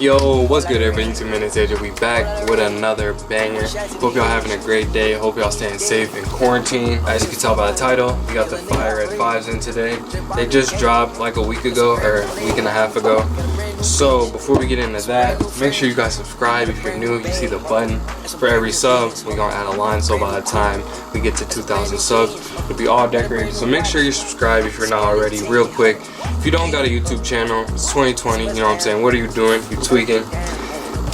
Yo, what's good everybody? YouTube Minutes AJ, we back with another banger. Hope y'all having a great day. Hope y'all staying safe in quarantine. As you can tell by the title, we got the Fire at 5's in today. They just dropped like a week ago or a week and a half ago. So before we get into that, make sure you guys subscribe. If you're new, you see the button. For every sub, we're gonna add a line, so by the time we get to 2,000 subs, it'll be all decorated. So make sure you subscribe if you're not already. Real quick, if you don't got a YouTube channel, it's 2020, you know what I'm saying? What are you doing? You tweaking?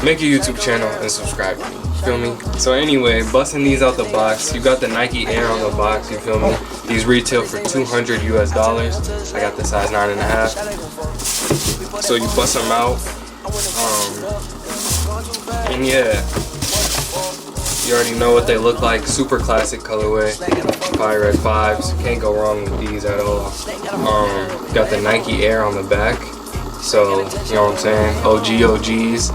Make your YouTube channel and subscribe. Feel me? So anyway, busting these out the box. You got the Nike Air on the box, you feel me? These retail for $200 US. I got the size 9.5. So you bust them out. And yeah, you already know what they look like. Super classic colorway. Fire at 5's. Can't go wrong with these at all. Got the Nike Air on the back. So, you know what I'm saying? OGs.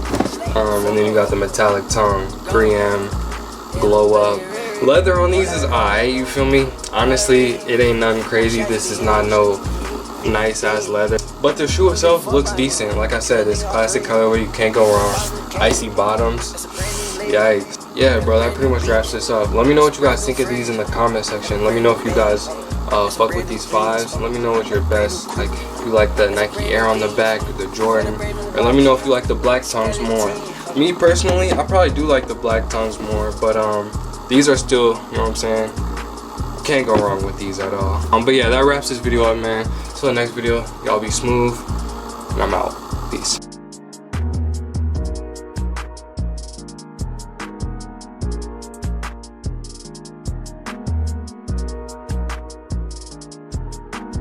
And then you got the metallic tongue, 3M, glow up. Leather on these is alright, you feel me? Honestly, it ain't nothing crazy. This is not no nice ass leather. But the shoe itself looks decent. Like I said, it's classic colorway, you can't go wrong. Icy bottoms. Yikes. Yeah, bro, that pretty much wraps this up. Let me know what you guys think of these in the comment section. Let me know if you guys fuck with these 5's. Let me know what your best, like if you like the Nike Air on the back or the Jordan. And let me know if you like the black tongues more. Me personally, I probably do like the black tongues more, but these are still, you know what I'm saying? Can't go wrong with these at all. But yeah, that wraps this video up, man. Till the next video, y'all be smooth, and I'm out. Peace.